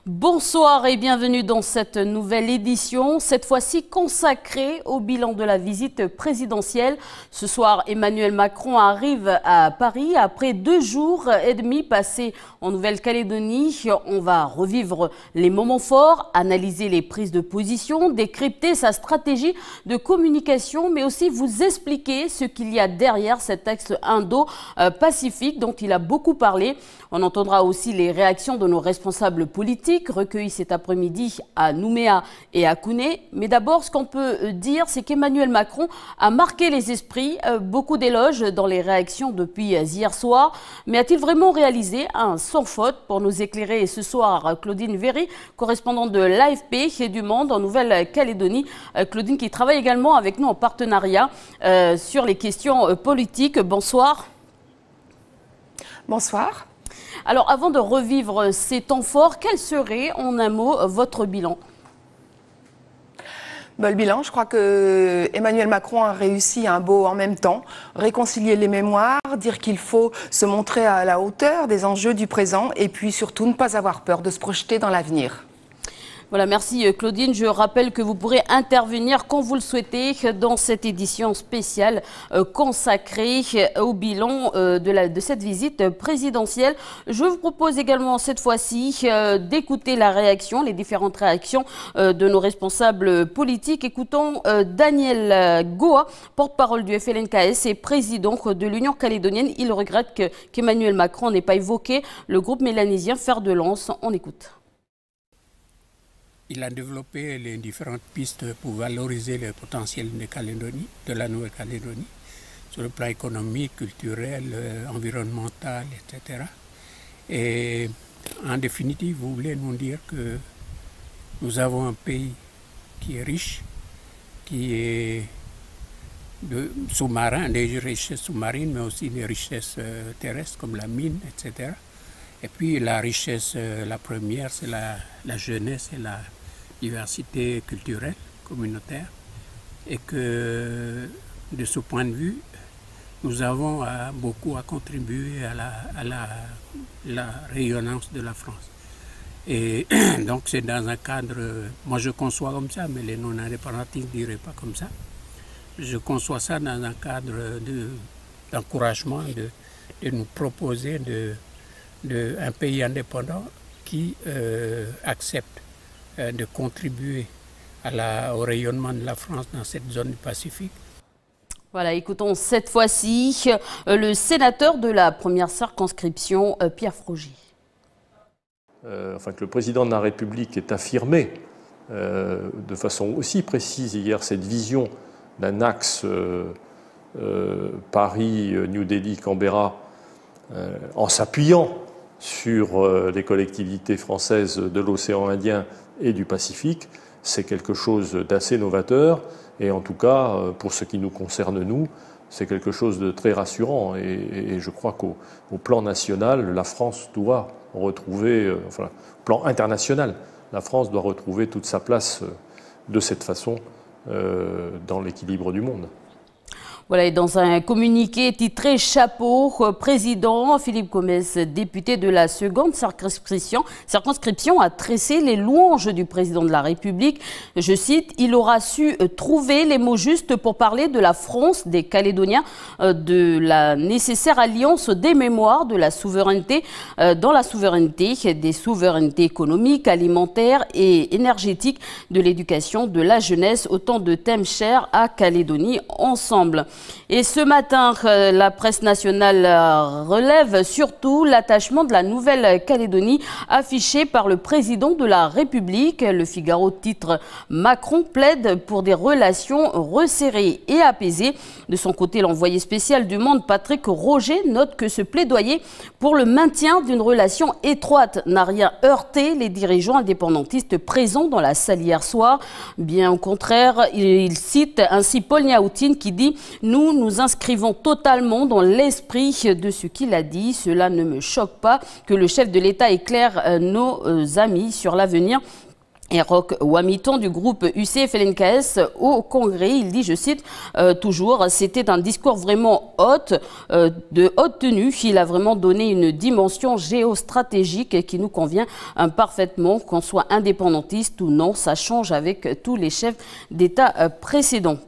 Bonsoir et bienvenue dans cette nouvelle édition, cette fois-ci consacrée au bilan de la visite présidentielle. Ce soir, Emmanuel Macron arrive à Paris après 2 jours et demi passés en Nouvelle-Calédonie. On va revivre les moments forts, analyser les prises de position, décrypter sa stratégie de communication, mais aussi vous expliquer ce qu'il y a derrière cet axe Indo-Pacifique dont il a beaucoup parlé. On entendra aussi les réactions de nos responsables politiques recueillis cet après-midi à Nouméa et à Kouné. Mais d'abord, ce qu'on peut dire, c'est qu'Emmanuel Macron a marqué les esprits. Beaucoup d'éloges dans les réactions depuis hier soir. Mais a-t-il vraiment réalisé un sans faute? Pour nous éclairer ce soir, Claudine Véry, correspondante de l'AFP et du Monde en Nouvelle-Calédonie. Claudine qui travaille également avec nous en partenariat sur les questions politiques. Bonsoir. Bonsoir. Alors, avant de revivre ces temps forts, quel serait, en un mot, votre bilan? Le bilan, je crois que Emmanuel Macron a réussi un beau en même temps, réconcilier les mémoires, dire qu'il faut se montrer à la hauteur des enjeux du présent et puis surtout ne pas avoir peur de se projeter dans l'avenir. Voilà, merci Claudine. Je rappelle que vous pourrez intervenir quand vous le souhaitez dans cette édition spéciale consacrée au bilan de cette visite présidentielle. Je vous propose également cette fois-ci d'écouter la réaction, les différentes réactions de nos responsables politiques. Écoutons Daniel Goa, porte-parole du FLNKS et président de l'Union calédonienne. Il regrette qu'Emmanuel Macron n'ait pas évoqué le groupe mélanésien Fer de Lance. On écoute. Il a développé les différentes pistes pour valoriser le potentiel de la Nouvelle-Calédonie, sur le plan économique, culturel, environnemental, etc. Et en définitive, vous voulez nous dire que nous avons un pays qui est riche, qui est sous-marin, des richesses sous-marines, mais aussi des richesses terrestres comme la mine, etc. Et puis la richesse, la première, c'est la jeunesse et la diversité culturelle, communautaire, et que de ce point de vue, nous avons beaucoup à contribuer à la rayonnance de la France. Et donc c'est dans un cadre, moi je conçois comme ça, mais les non-indépendantistes ne diraient pas comme ça. Je conçois ça dans un cadre d'encouragement, de nous proposer un pays indépendant qui accepte de contribuer au rayonnement de la France dans cette zone du Pacifique. Voilà, écoutons cette fois-ci le sénateur de la première circonscription, Pierre Frogier. Que le président de la République ait affirmé de façon aussi précise hier cette vision d'un axe Paris-New Delhi-Canberra en s'appuyant sur les collectivités françaises de l'océan Indien et du Pacifique, c'est quelque chose d'assez novateur et en tout cas, pour ce qui nous concerne nous, c'est quelque chose de très rassurant et je crois qu'au plan national, la France doit retrouver, au plan international, la France doit retrouver toute sa place de cette façon dans l'équilibre du monde. Voilà, et dans un communiqué titré Chapeau, président Philippe Gomès, député de la seconde circonscription, a tressé les louanges du président de la République. Je cite, il aura su trouver les mots justes pour parler de la France, des Calédoniens, de la nécessaire alliance des mémoires, de la souveraineté, dans la souveraineté, des souverainetés économiques, alimentaires et énergétiques, de l'éducation, de la jeunesse, autant de thèmes chers à Calédonie ensemble. Et ce matin, la presse nationale relève surtout l'attachement de la Nouvelle-Calédonie affiché par le président de la République. Le Figaro titre « Macron plaide pour des relations resserrées et apaisées ». De son côté, l'envoyé spécial du Monde, Patrick Roger, note que ce plaidoyer pour le maintien d'une relation étroite n'a rien heurté les dirigeants indépendantistes présents dans la salle hier soir. Bien au contraire, il cite ainsi Paul Niaoutine qui dit « Nous inscrivons totalement dans l'esprit de ce qu'il a dit. Cela ne me choque pas que le chef de l'État éclaire nos amis sur l'avenir Et Roch Ouamitan du groupe UCF-LNKS au Congrès, il dit, je cite, toujours, c'était un discours vraiment de haute tenue. Il a vraiment donné une dimension géostratégique qui nous convient parfaitement, qu'on soit indépendantiste ou non. Ça change avec tous les chefs d'État précédents.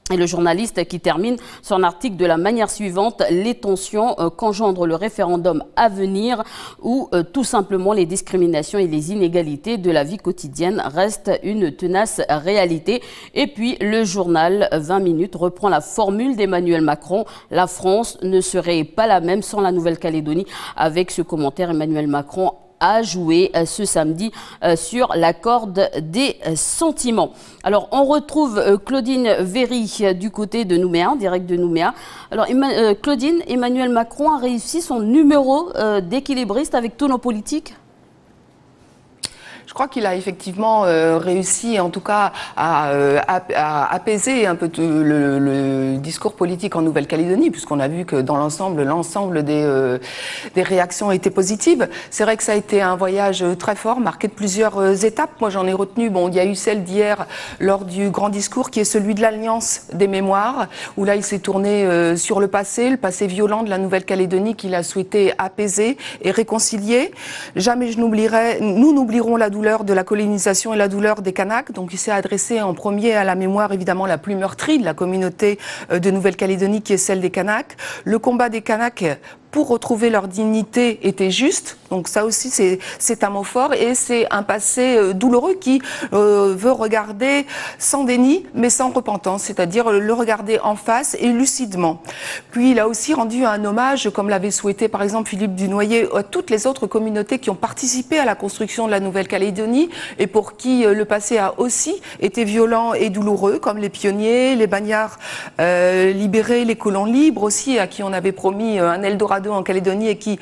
Et le journaliste qui termine son article de la manière suivante: les tensions qu'engendre le référendum à venir ou tout simplement les discriminations et les inégalités de la vie quotidienne restent une tenace réalité. Et puis le journal 20 minutes reprend la formule d'Emmanuel Macron: la France ne serait pas la même sans la Nouvelle-Calédonie. Avec ce commentaire, Emmanuel Macron a joué ce samedi sur la corde des sentiments. Alors, on retrouve Claudine Véry du côté de Nouméa, en direct de Nouméa. Alors, Claudine, Emmanuel Macron a réussi son numéro d'équilibriste avec tous nos politiques? Je crois qu'il a effectivement réussi, en tout cas, à apaiser un peu le discours politique en Nouvelle-Calédonie, puisqu'on a vu que dans l'ensemble des réactions étaient positives. C'est vrai que ça a été un voyage très fort, marqué de plusieurs étapes. Moi, j'en ai retenu, bon, il y a eu celle d'hier lors du grand discours, qui est celui de l'Alliance des mémoires, où là, il s'est tourné sur le passé violent de la Nouvelle-Calédonie qu'il a souhaité apaiser et réconcilier. Jamais nous n'oublierons la douleur de la colonisation et la douleur des Kanaks. Donc il s'est adressé en premier à la mémoire évidemment la plus meurtrie de la communauté de Nouvelle-Calédonie, qui est celle des Kanaks. Le combat des Kanaks pour retrouver leur dignité était juste. Donc ça aussi, c'est un mot fort et c'est un passé douloureux qui veut regarder sans déni, mais sans repentance, c'est-à-dire le regarder en face et lucidement. Puis il a aussi rendu un hommage, comme l'avait souhaité par exemple Philippe Dunoyer, à toutes les autres communautés qui ont participé à la construction de la Nouvelle-Calédonie et pour qui le passé a aussi été violent et douloureux, comme les pionniers, les bagnards libérés, les colons libres aussi, à qui on avait promis un Eldorado en Calédonie et qui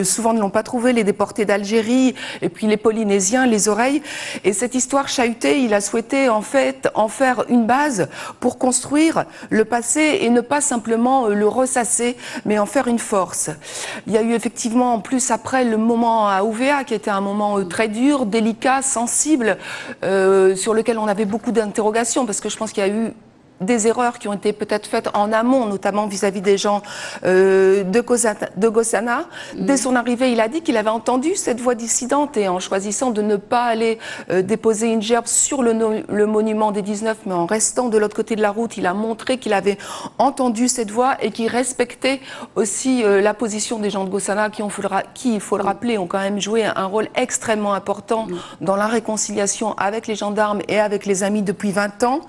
souvent ne l'ont pas trouvé, les déportés d'Algérie et puis les Polynésiens, les oreilles. Et cette histoire chahutée, il a souhaité en fait en faire une base pour construire le passé et ne pas simplement le ressasser, mais en faire une force. Il y a eu effectivement en plus après le moment à Ouvéa qui était un moment très dur, délicat, sensible, sur lequel on avait beaucoup d'interrogations parce que je pense qu'il y a eu des erreurs qui ont été peut-être faites en amont, notamment vis-à-vis des gens de Gossana. Dès son arrivée, il a dit qu'il avait entendu cette voix dissidente et en choisissant de ne pas aller déposer une gerbe sur le monument des 19, mais en restant de l'autre côté de la route, il a montré qu'il avait entendu cette voix et qu'il respectait aussi la position des gens de Gossana qui, il faut le rappeler, ont quand même joué un rôle extrêmement important dans la réconciliation avec les gendarmes et avec les amis depuis 20 ans.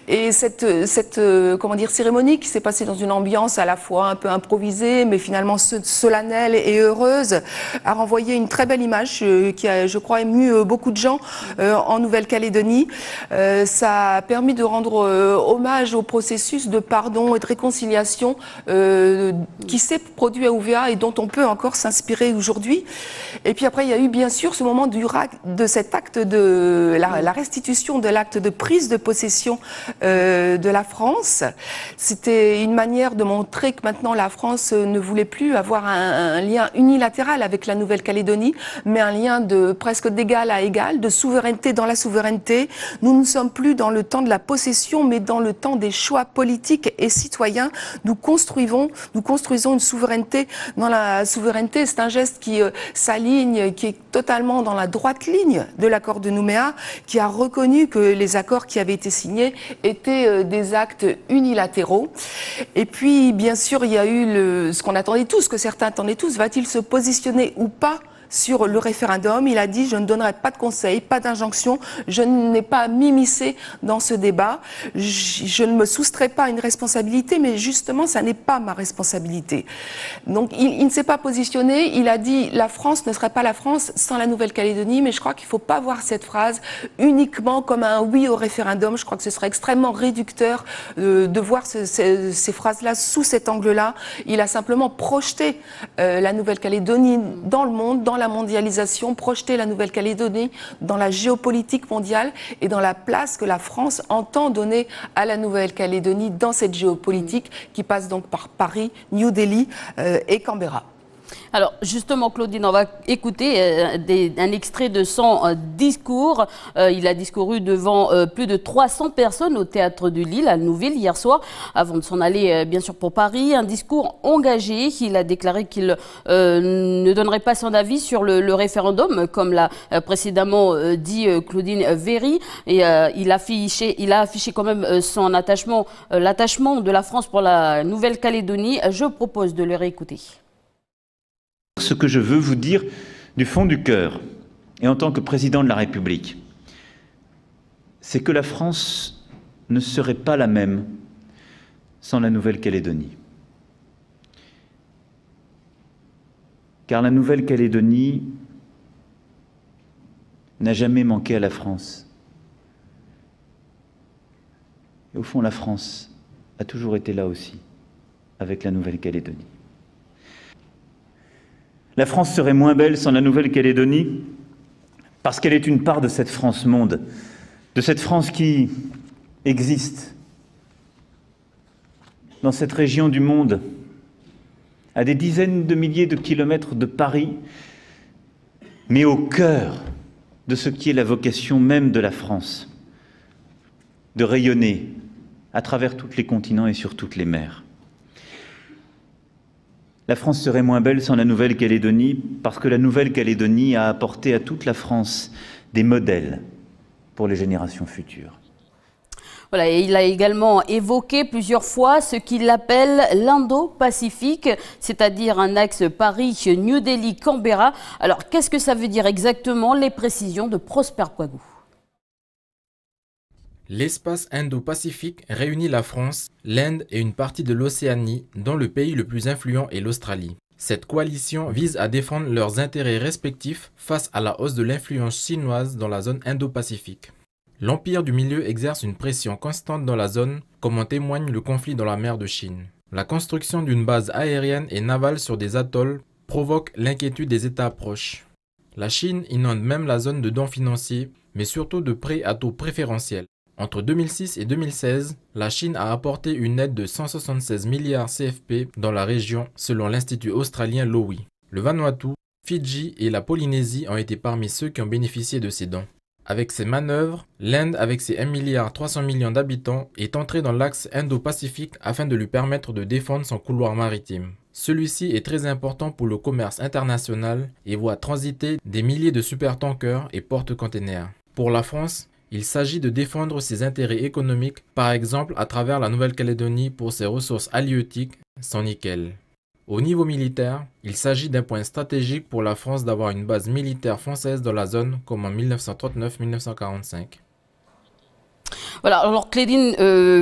Et cette cérémonie qui s'est passée dans une ambiance à la fois un peu improvisée, mais finalement solennelle et heureuse, a renvoyé une très belle image qui a, je crois, ému beaucoup de gens en Nouvelle-Calédonie. Ça a permis de rendre hommage au processus de pardon et de réconciliation qui s'est produit à Ouvéa et dont on peut encore s'inspirer aujourd'hui. Et puis après, il y a eu bien sûr ce moment de cet acte de la restitution de l'acte de prise de possession de la France. C'était une manière de montrer que maintenant la France ne voulait plus avoir un lien unilatéral avec la Nouvelle-Calédonie, mais un lien de presque d'égal à égal, de souveraineté dans la souveraineté. Nous ne sommes plus dans le temps de la possession, mais dans le temps des choix politiques et citoyens. Nous construisons une souveraineté dans la souveraineté. C'est un geste qui s'aligne, qui est totalement dans la droite ligne de l'accord de Nouméa, qui a reconnu que les accords qui avaient été signés étaient des actes unilatéraux. Et puis, bien sûr, il y a eu ce qu'on attendait tous, que certains attendaient tous. Va-t-il se positionner ou pas sur le référendum? Il a dit: je ne donnerai pas de conseils, pas d'injonction, je n'ai pas à m'immiscer dans ce débat, je ne me soustrais pas à une responsabilité, mais justement ça n'est pas ma responsabilité. Donc il ne s'est pas positionné, il a dit: la France ne serait pas la France sans la Nouvelle-Calédonie, mais je crois qu'il ne faut pas voir cette phrase uniquement comme un oui au référendum. Je crois que ce serait extrêmement réducteur de voir ces phrases-là sous cet angle-là. Il a simplement projeté la Nouvelle-Calédonie dans le monde, dans la mondialisation, projeter la Nouvelle-Calédonie dans la géopolitique mondiale et dans la place que la France entend donner à la Nouvelle-Calédonie dans cette géopolitique qui passe donc par Paris, New Delhi et Canberra. Alors justement, Claudine, on va écouter un extrait de son discours. Il a discouru devant plus de 300 personnes au Théâtre de Lille, à Nouville, hier soir, avant de s'en aller bien sûr pour Paris. Un discours engagé. Il a déclaré qu'il ne donnerait pas son avis sur le référendum, comme l'a précédemment dit Claudine Véry. Et il a affiché quand même son attachement, l'attachement de la France pour la Nouvelle-Calédonie. Je propose de le réécouter. Ce que je veux vous dire du fond du cœur, et en tant que président de la République, c'est que la France ne serait pas la même sans la Nouvelle-Calédonie. Car la Nouvelle-Calédonie n'a jamais manqué à la France. Et au fond, la France a toujours été là aussi, avec la Nouvelle-Calédonie. La France serait moins belle sans la Nouvelle-Calédonie parce qu'elle est une part de cette France monde, de cette France qui existe dans cette région du monde, à des dizaines de milliers de kilomètres de Paris, mais au cœur de ce qui est la vocation même de la France, de rayonner à travers tous les continents et sur toutes les mers. La France serait moins belle sans la Nouvelle-Calédonie parce que la Nouvelle-Calédonie a apporté à toute la France des modèles pour les générations futures. Voilà, et il a également évoqué plusieurs fois ce qu'il appelle l'Indo-Pacifique, c'est-à-dire un axe Paris-New Delhi-Canberra. Alors, qu'est-ce que ça veut dire exactement? Les précisions de Prosper Poitou. L'espace Indo-Pacifique réunit la France, l'Inde et une partie de l'Océanie, dont le pays le plus influent est l'Australie. Cette coalition vise à défendre leurs intérêts respectifs face à la hausse de l'influence chinoise dans la zone Indo-Pacifique. L'Empire du Milieu exerce une pression constante dans la zone, comme en témoigne le conflit dans la mer de Chine. La construction d'une base aérienne et navale sur des atolls provoque l'inquiétude des États proches. La Chine inonde même la zone de dons financiers, mais surtout de prêts à taux préférentiels. Entre 2006 et 2016, la Chine a apporté une aide de 176 milliards CFP dans la région, selon l'Institut australien Lowy. Le Vanuatu, Fidji et la Polynésie ont été parmi ceux qui ont bénéficié de ces dons. Avec ces manœuvres, l'Inde, avec ses 1,3 milliard d'habitants, est entrée dans l'axe Indo-Pacifique afin de lui permettre de défendre son couloir maritime. Celui-ci est très important pour le commerce international et voit transiter des milliers de supertankers et porte-containers. Pour la France, il s'agit de défendre ses intérêts économiques, par exemple à travers la Nouvelle-Calédonie pour ses ressources halieutiques, son nickel. Au niveau militaire, il s'agit d'un point stratégique pour la France d'avoir une base militaire française dans la zone comme en 1939-1945. Voilà, alors Claudine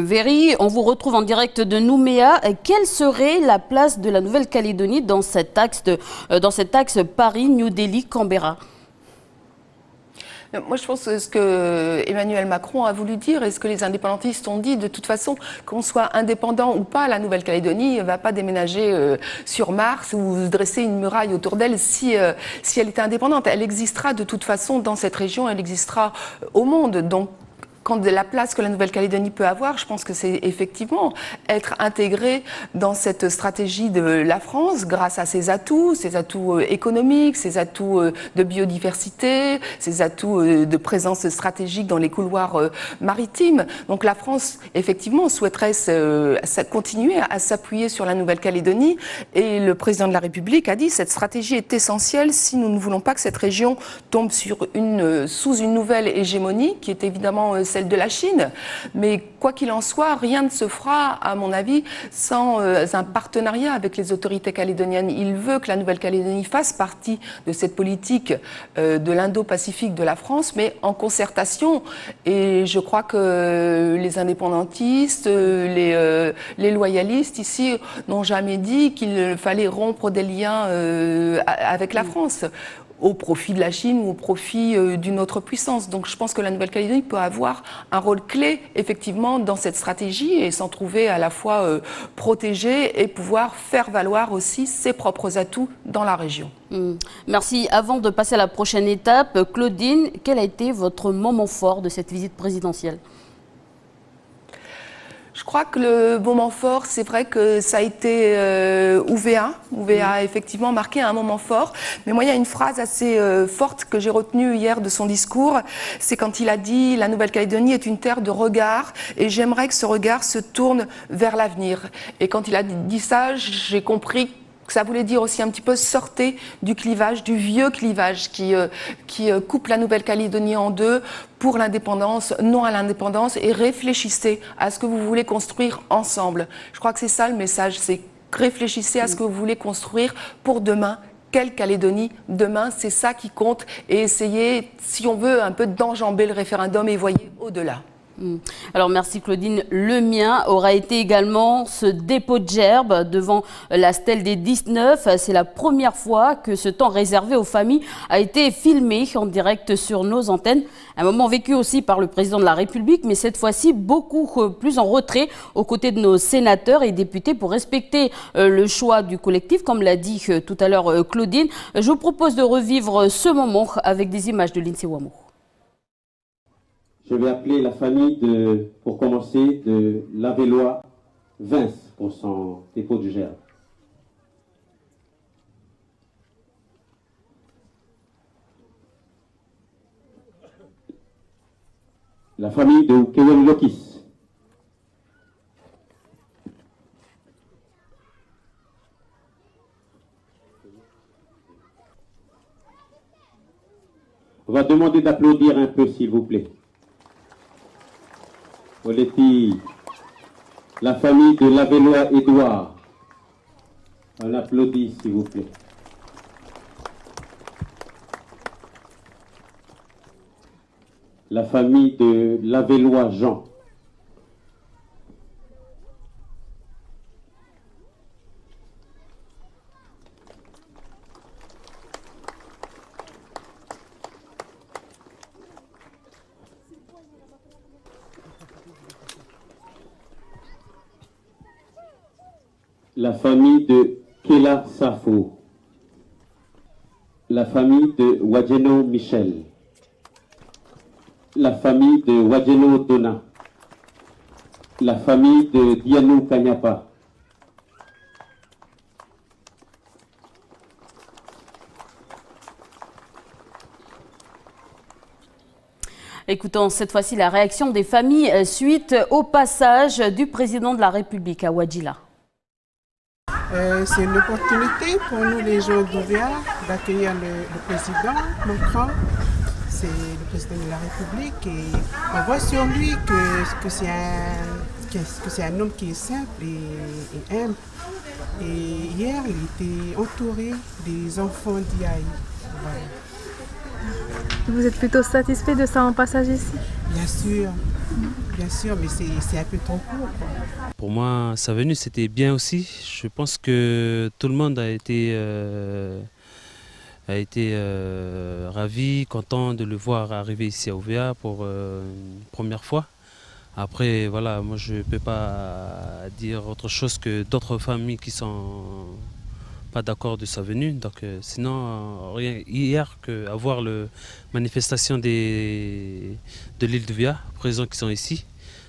Véry, on vous retrouve en direct de Nouméa. Quelle serait la place de la Nouvelle-Calédonie dans cet axe Paris-New Delhi-Canberra ? Moi, je pense que ce que Emmanuel Macron a voulu dire et ce que les indépendantistes ont dit, de toute façon, qu'on soit indépendant ou pas, la Nouvelle-Calédonie ne va pas déménager sur Mars ou dresser une muraille autour d'elle si elle était indépendante. Elle existera de toute façon dans cette région, elle existera au monde. Donc, quand la place que la Nouvelle-Calédonie peut avoir, je pense que c'est effectivement être intégré dans cette stratégie de la France grâce à ses atouts économiques, ses atouts de biodiversité, ses atouts de présence stratégique dans les couloirs maritimes. Donc la France, effectivement, souhaiterait continuer à s'appuyer sur la Nouvelle-Calédonie et le président de la République a dit que cette stratégie est essentielle si nous ne voulons pas que cette région tombe sous une nouvelle hégémonie qui est évidemment celle de la Chine. Mais quoi qu'il en soit, rien ne se fera, à mon avis, sans un partenariat avec les autorités calédoniennes. Il veut que la Nouvelle-Calédonie fasse partie de cette politique de l'Indo-Pacifique de la France, mais en concertation. Et je crois que les indépendantistes, les loyalistes ici n'ont jamais dit qu'il fallait rompre des liens avec la France, au profit de la Chine ou au profit d'une autre puissance. Donc je pense que la Nouvelle-Calédonie peut avoir un rôle clé, effectivement, dans cette stratégie et s'en trouver à la fois protégée et pouvoir faire valoir aussi ses propres atouts dans la région. Merci. Avant de passer à la prochaine étape, Claudine, quel a été votre moment fort de cette visite présidentielle ? Je crois que le moment fort, c'est vrai que ça a été Ouvéa. Ouvéa a effectivement marqué un moment fort. Mais moi, il y a une phrase assez forte que j'ai retenue hier de son discours. C'est quand il a dit « La Nouvelle-Calédonie est une terre de regard et j'aimerais que ce regard se tourne vers l'avenir ». Et quand il a dit ça, j'ai compris que ça voulait dire aussi un petit peu sortez du clivage, du vieux clivage qui coupe la Nouvelle-Calédonie en deux pour l'indépendance, non à l'indépendance, et réfléchissez à ce que vous voulez construire ensemble. Je crois que c'est ça le message, c'est réfléchissez à ce que vous voulez construire pour demain. Quelle Calédonie demain, c'est ça qui compte, et essayez, si on veut, un peu d'enjamber le référendum et voyez au-delà. Alors merci Claudine. Le mien aura été également ce dépôt de gerbes devant la stèle des 19. C'est la première fois que ce temps réservé aux familles a été filmé en direct sur nos antennes. Un moment vécu aussi par le président de la République, mais cette fois-ci beaucoup plus en retrait aux côtés de nos sénateurs et députés pour respecter le choix du collectif, comme l'a dit tout à l'heure Claudine. Je vous propose de revivre ce moment avec des images de Lindsay Wamo. Je vais appeler la famille pour commencer, de Lavellois Vince pour son dépôt de gerbe. La famille de Kewel Lokis. On va demander d'applaudir un peu, s'il vous plaît. La famille de Lavellois Édouard. On applaudit, s'il vous plaît. La famille de Lavellois Jean. La famille de Kela Safo. La famille de Wadjeno Michel. La famille de Wadjeno Dona. La famille de Dianou Kanyapa. Écoutons cette fois-ci la réaction des familles suite au passage du président de la République à Wadjila. C'est une opportunité pour nous les gens d'Ouvéa d'accueillir le président Macron. C'est le président de la République et on voit sur lui que c'est un homme qui est simple et humble. Et hier, il était entouré des enfants d'Iaï. Voilà. Vous êtes plutôt satisfait de son passage ici? Bien sûr, mais c'est un peu trop court, quoi. Pour moi, sa venue, c'était bien aussi. Je pense que tout le monde a été ravi, content de le voir arriver ici à Ouvéa pour une première fois. Après, voilà, moi je ne peux pas dire autre chose que d'autres familles qui sont pas d'accord de sa venue. Donc, sinon, rien hier qu'à voir la manifestation de l'île d'Ouvéa, présents qui sont ici.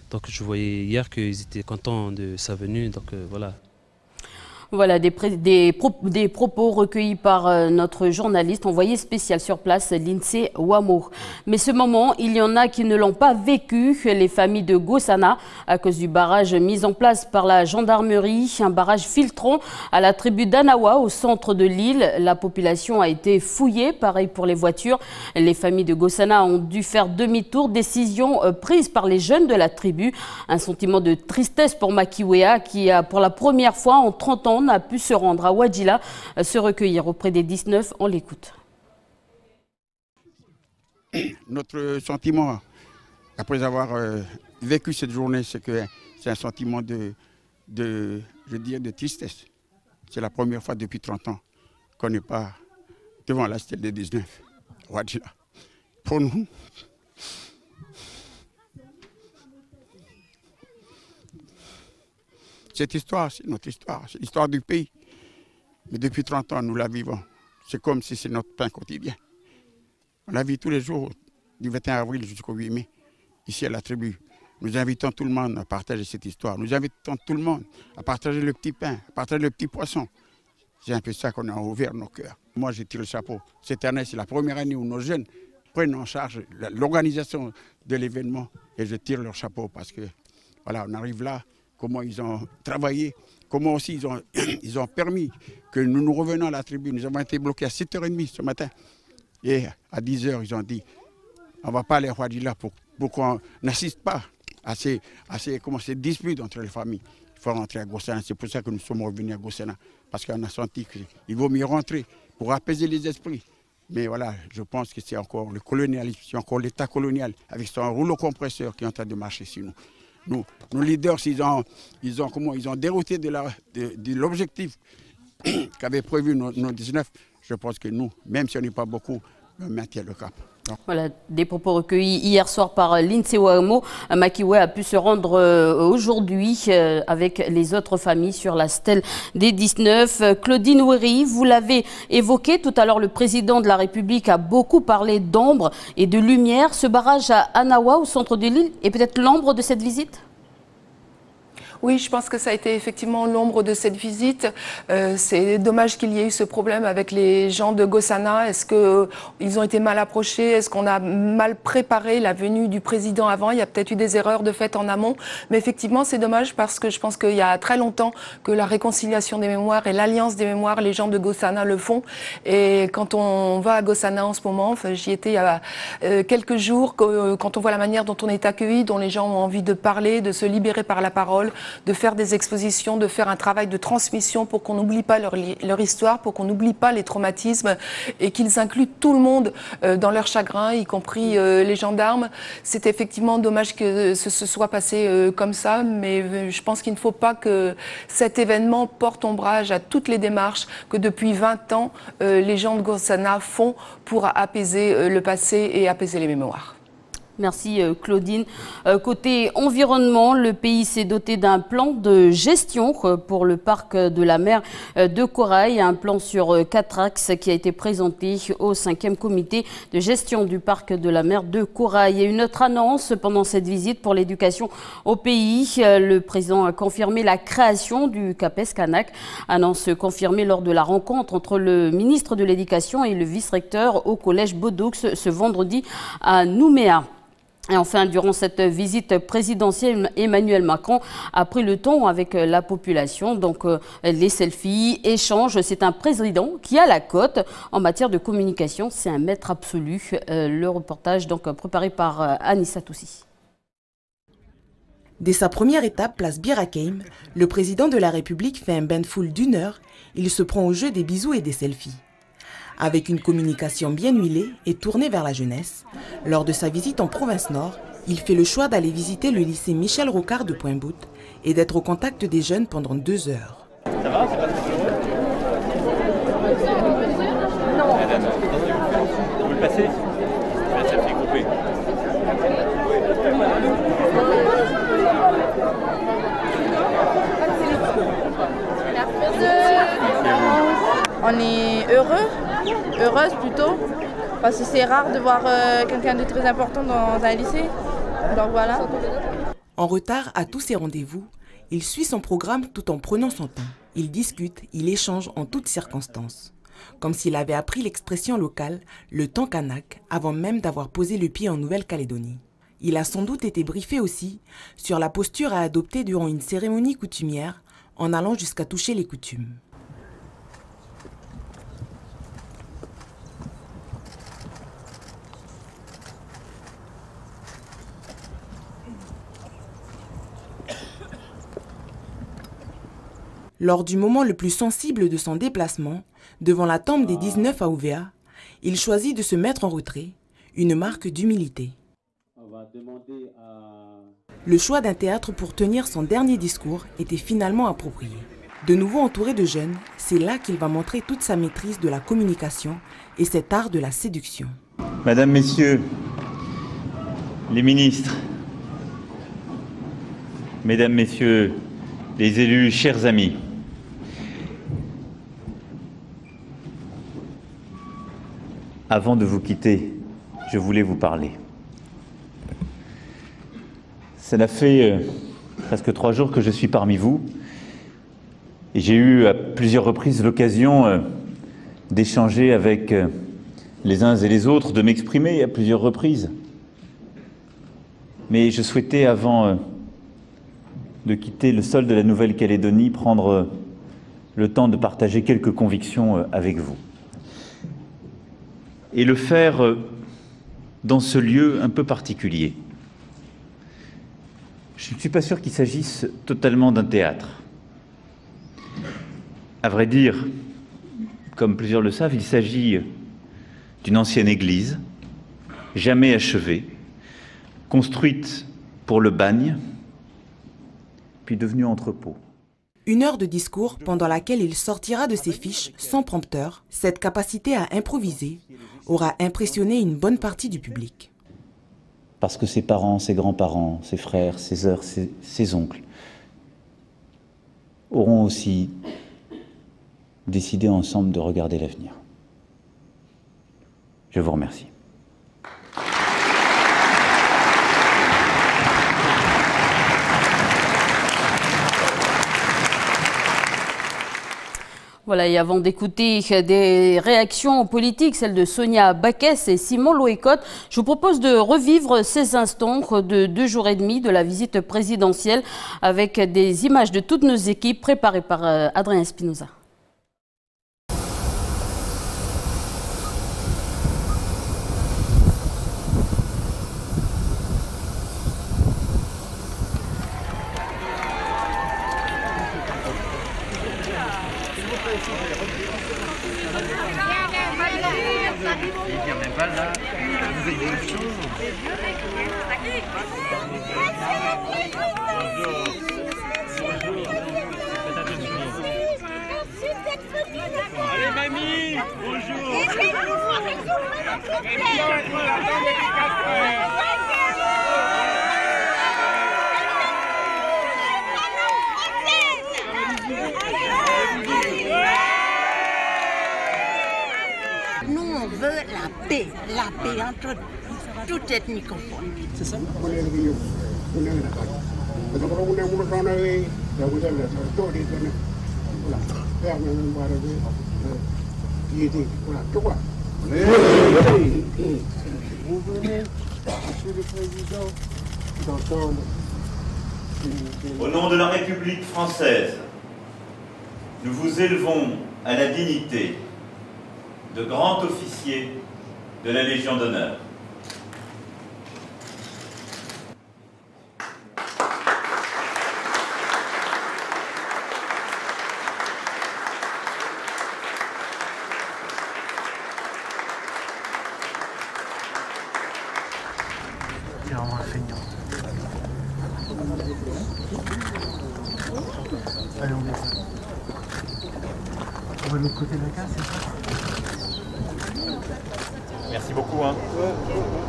Donc je voyais hier qu'ils étaient contents de sa venue. Donc voilà. Voilà des propos recueillis par notre journaliste envoyé spécial sur place, Lindsay Wamo. Mais ce moment, il y en a qui ne l'ont pas vécu, les familles de Gossana, à cause du barrage mis en place par la gendarmerie, un barrage filtrant à la tribu d'Anawa au centre de l'île. La population a été fouillée, pareil pour les voitures. Les familles de Gossana ont dû faire demi-tour, décision prise par les jeunes de la tribu. Un sentiment de tristesse pour Makiwea qui a pour la première fois en 30 ans a pu se rendre à Wadjila, se recueillir auprès des 19. On l'écoute. Notre sentiment, après avoir vécu cette journée, c'est que c'est un sentiment de tristesse. C'est la première fois depuis 30 ans qu'on n'est pas devant la stèle des 19, Wadjila. Pour nous, cette histoire, c'est notre histoire, c'est l'histoire du pays. Mais depuis 30 ans, nous la vivons. C'est comme si c'est notre pain quotidien. On la vit tous les jours, du 21 avril jusqu'au 8 mai, ici à la tribu Nous invitons tout le monde à partager cette histoire. Nous invitons tout le monde à partager le petit pain, à partager le petit poisson. C'est un peu ça qu'on a ouvert nos cœurs. Moi, je tire le chapeau. Cette année, c'est la première année où nos jeunes prennent en charge l'organisation de l'événement. Et je tire leur chapeau parce que, voilà, on arrive là, comment ils ont travaillé, comment aussi ils ont permis que nous revenons à la tribune. Nous avons été bloqués à 7h30 ce matin. Et à 10h, ils ont dit, on ne va pas aller à Ouadila pour qu'on n'assiste pas à ces disputes entre les familles. Il faut rentrer à Gossana. C'est pour ça que nous sommes revenus à Gossana. Parce qu'on a senti qu'il vaut mieux rentrer pour apaiser les esprits. Mais voilà, je pense que c'est encore le colonialisme, c'est encore l'État colonial avec son rouleau compresseur qui est en train de marcher sur nous. Nos leaders, ils ont dérouté de l'objectif qu'avaient prévu nos 19. Je pense que nous, même si on n'est pas beaucoup, on maintient le cap. Voilà, des propos recueillis hier soir par Lindsay Wamo. Makiwe a pu se rendre aujourd'hui avec les autres familles sur la stèle des 19. Claudine Ouéry, vous l'avez évoqué tout à l'heure, le président de la République a beaucoup parlé d'ombre et de lumière. Ce barrage à Anawa, au centre de l'île, est peut-être l'ombre de cette visite ? Oui, je pense que ça a été effectivement l'ombre de cette visite. C'est dommage qu'il y ait eu ce problème avec les gens de Gossana. Est-ce qu'ils ont été mal approchés? Est-ce qu'on a mal préparé la venue du président avant? Il y a peut-être eu des erreurs de fait en amont. Mais effectivement, c'est dommage parce que je pense qu'il y a très longtemps que la réconciliation des mémoires et l'alliance des mémoires, les gens de Gossana le font. Et quand on va à Gossana en ce moment, enfin, j'y étais il y a quelques jours, quand on voit la manière dont on est accueilli, dont les gens ont envie de parler, de se libérer par la parole, de faire des expositions, de faire un travail de transmission pour qu'on n'oublie pas leur histoire, pour qu'on n'oublie pas les traumatismes et qu'ils incluent tout le monde dans leur chagrin, y compris les gendarmes. C'est effectivement dommage que ce soit passé comme ça, mais je pense qu'il ne faut pas que cet événement porte ombrage à toutes les démarches que depuis 20 ans les gens de Gossana font pour apaiser le passé et apaiser les mémoires. Merci Claudine. Côté environnement, le pays s'est doté d'un plan de gestion pour le parc de la mer de Corail, un plan sur 4 axes qui a été présenté au 5e comité de gestion du parc de la mer de Corail. Et une autre annonce pendant cette visite pour l'éducation au pays. Le président a confirmé la création du CAPES-CANAC, annonce confirmée lors de la rencontre entre le ministre de l'Éducation et le vice-recteur au collège Bodoux ce vendredi à Nouméa. Et enfin, durant cette visite présidentielle, Emmanuel Macron a pris le ton avec la population. Donc, les selfies, échanges, c'est un président qui a la cote en matière de communication. C'est un maître absolu. Le reportage donc préparé par Anissa Toussi. Dès sa première étape, place Bir Hakeim, le président de la République fait un bain de foule d'1 heure. Il se prend au jeu des bisous et des selfies. Avec une communication bien huilée et tournée vers la jeunesse, lors de sa visite en province Nord, il fait le choix d'aller visiter le lycée Michel Rocard de Pointe-Bout et d'être au contact des jeunes pendant 2 heures. Ça va? C'est pas non. Vous le passez? La selfie groupée. On est heureuse plutôt, parce que c'est rare de voir quelqu'un de très important dans un lycée. Donc voilà. En retard à tous ses rendez-vous, il suit son programme tout en prenant son temps. Il discute, il échange en toutes circonstances. Comme s'il avait appris l'expression locale, le temps kanak, avant même d'avoir posé le pied en Nouvelle-Calédonie. Il a sans doute été briefé aussi sur la posture à adopter durant une cérémonie coutumière, en allant jusqu'à toucher les coutumes. Lors du moment le plus sensible de son déplacement, devant la tombe des 19 à Ouvéa, il choisit de se mettre en retrait, une marque d'humilité. Le choix d'un théâtre pour tenir son dernier discours était finalement approprié. De nouveau entouré de jeunes, c'est là qu'il va montrer toute sa maîtrise de la communication et cet art de la séduction. Mesdames, Messieurs, les ministres, Mesdames, Messieurs, les élus, chers amis, avant de vous quitter, je voulais vous parler. Ça fait presque 3 jours que je suis parmi vous et j'ai eu à plusieurs reprises l'occasion d'échanger avec les uns et les autres, de m'exprimer à plusieurs reprises. Mais je souhaitais, avant de quitter le sol de la Nouvelle-Calédonie, prendre le temps de partager quelques convictions avec vous. Et le faire dans ce lieu un peu particulier. Je ne suis pas sûr qu'il s'agisse totalement d'un théâtre. À vrai dire, comme plusieurs le savent, il s'agit d'une ancienne église, jamais achevée, construite pour le bagne, puis devenue entrepôt. 1 heure de discours pendant laquelle il sortira de ses fiches sans prompteur. Cette capacité à improviser aura impressionné une bonne partie du public. Parce que ses parents, ses grands-parents, ses frères, ses sœurs, ses oncles auront aussi décidé ensemble de regarder l'avenir. Je vous remercie. Voilà, et avant d'écouter des réactions politiques, celles de Sonia Baquès et Simon Loécotte, je vous propose de revivre ces instants de 2 jours et demi de la visite présidentielle avec des images de toutes nos équipes préparées par Adrien Espinoza. Allez mamie, bonjour. Nous, on veut la paix entre toutes ethnies confondues. C'est ça? Vous venez, Monsieur le Président, d'entendre. Au nom de la République française, nous vous élevons à la dignité de grand officier de la Légion d'honneur. Allez, on descend. On va de l'autre côté de la case, c'est ça? Merci beaucoup, hein.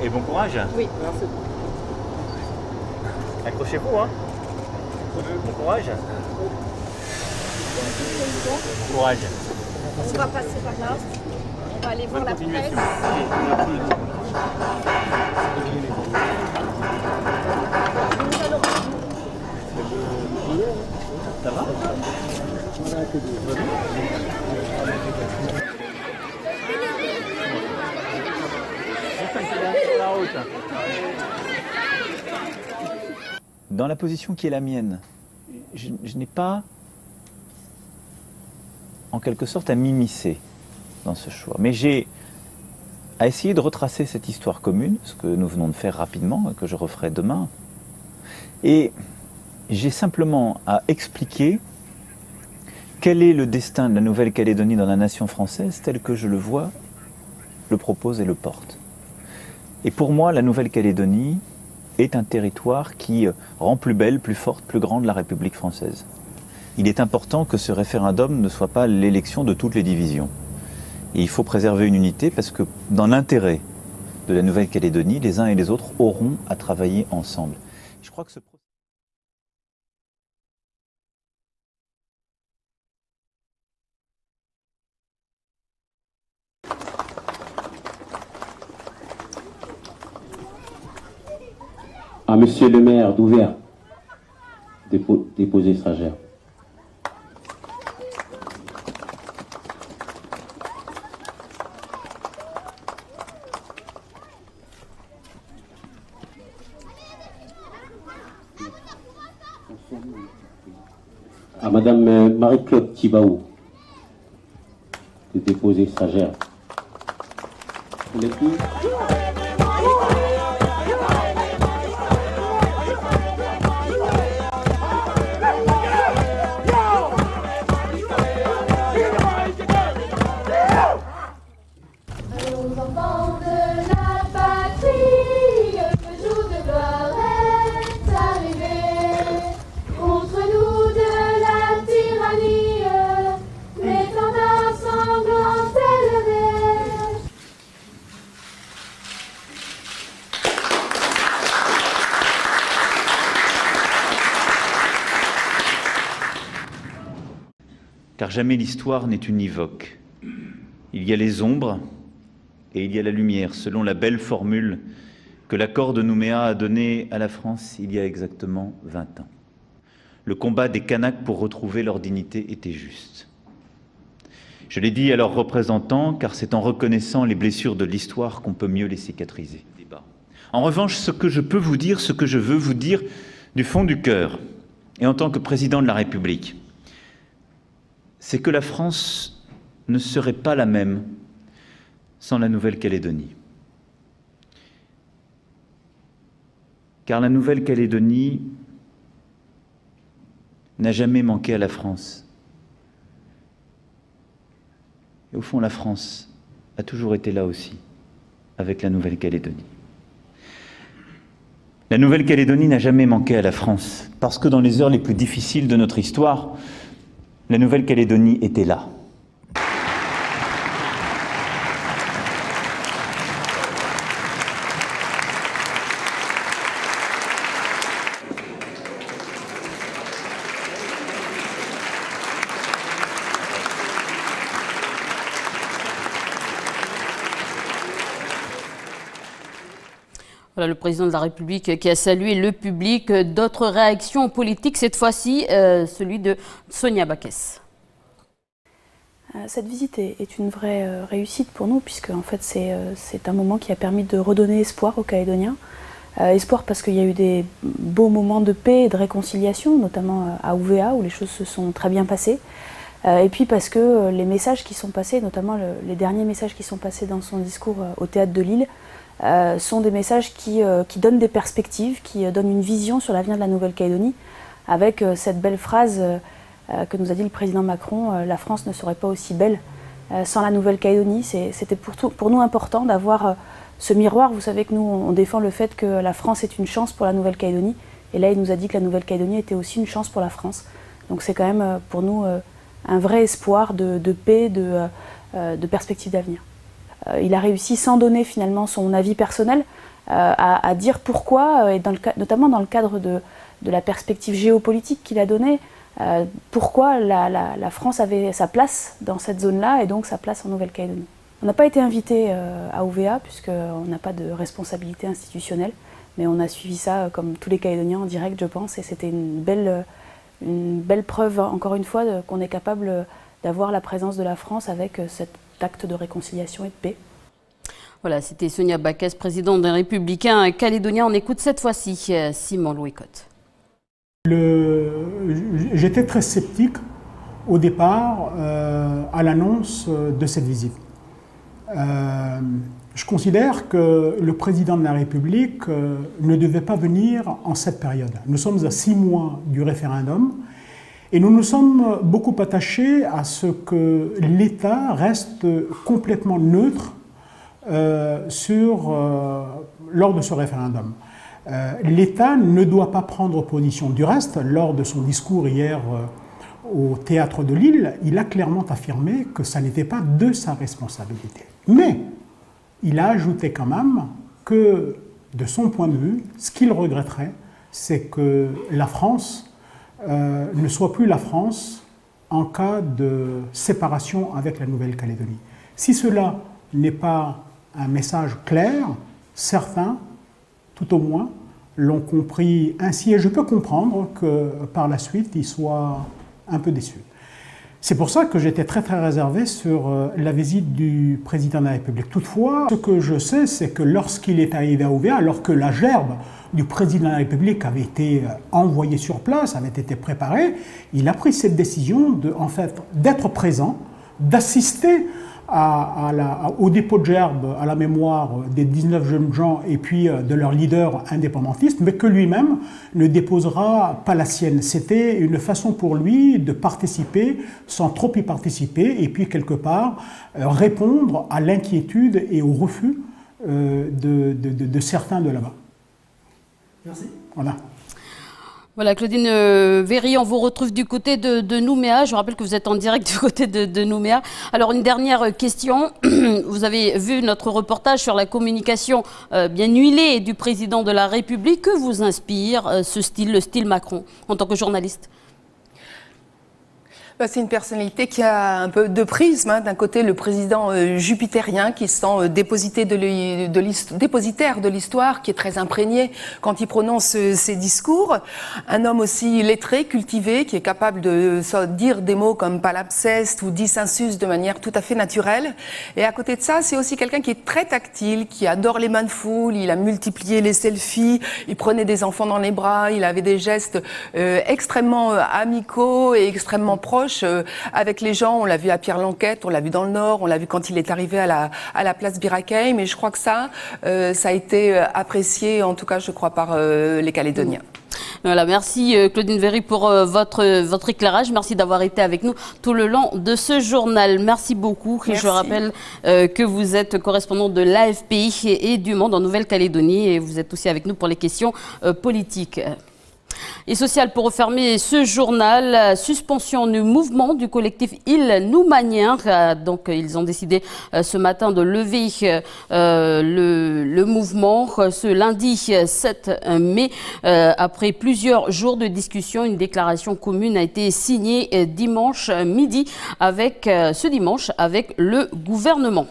Et bon courage. Oui, merci. Accrochez-vous, hein. Bon courage. Bon courage. On va passer par là. On va aller voir la presse. Ça va? Dans la position qui est la mienne, je n'ai pas, en quelque sorte, à m'immiscer dans ce choix. Mais j'ai à essayer de retracer cette histoire commune, ce que nous venons de faire rapidement et que je referai demain. Et j'ai simplement à expliquer quel est le destin de la Nouvelle-Calédonie dans la nation française tel que je le vois, le propose et le porte. Et pour moi, la Nouvelle-Calédonie est un territoire qui rend plus belle, plus forte, plus grande la République française. Il est important que ce référendum ne soit pas l'élection de toutes les divisions. Et il faut préserver une unité parce que dans l'intérêt de la Nouvelle-Calédonie, les uns et les autres auront à travailler ensemble. Je crois que ce à Monsieur le maire d'Ouvéa, déposer stagiaire. À Madame Marie-Claude Thibaou, de déposer stagiaire. Car jamais l'histoire n'est univoque. Il y a les ombres et il y a la lumière, selon la belle formule que l'accord de Nouméa a donnée à la France il y a exactement 20 ans. Le combat des Kanaks pour retrouver leur dignité était juste. Je l'ai dit à leurs représentants, car c'est en reconnaissant les blessures de l'histoire qu'on peut mieux les cicatriser. En revanche, ce que je peux vous dire, ce que je veux vous dire du fond du cœur, et en tant que président de la République, c'est que la France ne serait pas la même sans la Nouvelle-Calédonie. Car la Nouvelle-Calédonie n'a jamais manqué à la France. Et au fond, la France a toujours été là aussi, avec la Nouvelle-Calédonie. La Nouvelle-Calédonie n'a jamais manqué à la France, parce que dans les heures les plus difficiles de notre histoire, la Nouvelle-Calédonie était là. Voilà le président de la République qui a salué le public. D'autres réactions politiques, cette fois-ci, celui de Sonia Backès. Cette visite est une vraie réussite pour nous, puisque en fait, c'est un moment qui a permis de redonner espoir aux Calédoniens. Espoir parce qu'il y a eu des beaux moments de paix et de réconciliation, notamment à Ouvéa, où les choses se sont très bien passées. Et puis parce que les messages qui sont passés, notamment les derniers messages qui sont passés dans son discours au Théâtre de Lille, sont des messages qui donnent des perspectives, qui donnent une vision sur l'avenir de la Nouvelle-Calédonie, avec cette belle phrase que nous a dit le président Macron, la France ne serait pas aussi belle sans la Nouvelle-Calédonie. C'était pour nous important d'avoir ce miroir. Vous savez que nous, on défend le fait que la France est une chance pour la Nouvelle-Calédonie, et là il nous a dit que la Nouvelle-Calédonie était aussi une chance pour la France. Donc c'est quand même pour nous un vrai espoir de paix, de perspectives d'avenir. Il a réussi, sans donner finalement son avis personnel, à dire pourquoi, et notamment dans le cadre de la perspective géopolitique qu'il a donnée, pourquoi la France avait sa place dans cette zone-là et donc sa place en Nouvelle-Calédonie. On n'a pas été invité à Ouvéa puisqu'on n'a pas de responsabilité institutionnelle, mais on a suivi ça comme tous les Calédoniens en direct, je pense, et c'était une belle preuve, encore une fois, qu'on est capable d'avoir la présence de la France avec cet acte de réconciliation et de paix. Voilà, c'était Sonia Backès, présidente d'un Républicain calédonien. On écoute cette fois-ci Simon Louis-Cotte. J'étais très sceptique au départ à l'annonce de cette visite. Je considère que le président de la République ne devait pas venir en cette période. Nous sommes à 6 mois du référendum et nous nous sommes beaucoup attachés à ce que l'État reste complètement neutre lors de ce référendum. L'État ne doit pas prendre position. Du reste, lors de son discours hier au Théâtre de Lille, il a clairement affirmé que ça n'était pas de sa responsabilité. Mais il a ajouté quand même que, de son point de vue, ce qu'il regretterait, c'est que la France ne soit plus la France en cas de séparation avec la Nouvelle-Calédonie. Si cela n'est pas un message clair, certains, tout au moins, l'ont compris ainsi, et je peux comprendre que par la suite, ils soient un peu déçus. C'est pour ça que j'étais très réservé sur la visite du président de la République. Toutefois, ce que je sais, c'est que lorsqu'il est arrivé à Ouvéa, alors que la gerbe du président de la République avait été envoyée sur place, avait été préparée, il a pris cette décision d'être présent, d'assister au dépôt de gerbe à la mémoire des 19 jeunes gens et puis de leur leader indépendantiste, mais que lui-même ne déposera pas la sienne. C'était une façon pour lui de participer sans trop y participer et puis quelque part répondre à l'inquiétude et au refus de certains de là-bas. Merci. Voilà. Voilà, Claudine Véry, on vous retrouve du côté de Nouméa. Je rappelle que vous êtes en direct du côté de Nouméa. Alors, une dernière question. Vous avez vu notre reportage sur la communication bien huilée du président de la République. Que vous inspire ce style, le style Macron, en tant que journaliste ? C'est une personnalité qui a un peu de prisme. D'un côté, le président jupitérien qui se sent dépositaire de l'histoire, qui est très imprégné quand il prononce ses discours. Un homme aussi lettré, cultivé, qui est capable de dire des mots comme palimpseste ou dissensus de manière tout à fait naturelle. Et à côté de ça, c'est aussi quelqu'un qui est très tactile, qui adore les mains de foule. Il a multiplié les selfies, il prenait des enfants dans les bras, il avait des gestes extrêmement amicaux et extrêmement proches avec les gens. On l'a vu à Pierre-Lanquette, on l'a vu dans le Nord, on l'a vu quand il est arrivé à la place Birakeim, mais je crois que ça a été apprécié, en tout cas, je crois, par les Calédoniens. Voilà, merci Claudine Véry pour votre éclairage. Merci d'avoir été avec nous tout le long de ce journal. Merci beaucoup. Merci. Je rappelle que vous êtes correspondant de l'AFP et du Monde en Nouvelle-Calédonie et vous êtes aussi avec nous pour les questions politiques. Et social pour refermer ce journal, suspension du mouvement du collectif Île Noumaniens. Donc ils ont décidé ce matin de lever le mouvement ce lundi 7 mai. Après plusieurs jours de discussion, une déclaration commune a été signée dimanche midi avec le gouvernement.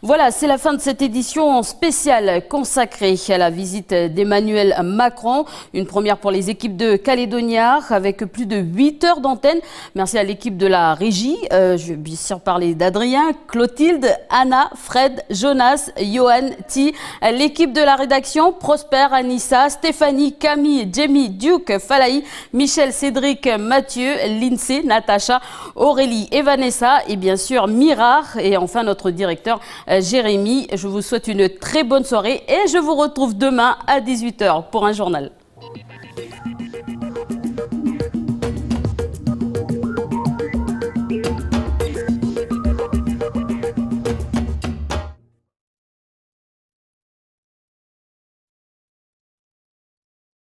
Voilà, c'est la fin de cette édition spéciale consacrée à la visite d'Emmanuel Macron. Une première pour les équipes de Calédonia avec plus de 8 heures d'antenne. Merci à l'équipe de la régie. Je vais bien sûr parler d'Adrien, Clotilde, Anna, Fred, Jonas, Johan, Ti. L'équipe de la rédaction, Prosper, Anissa, Stéphanie, Camille, Jamie, Duke, Falaï, Michel, Cédric, Mathieu, Lindsay, Natacha, Aurélie et Vanessa. Et bien sûr Mirard et enfin notre directeur Jérémy. Je vous souhaite une très bonne soirée et je vous retrouve demain à 18 h pour un journal.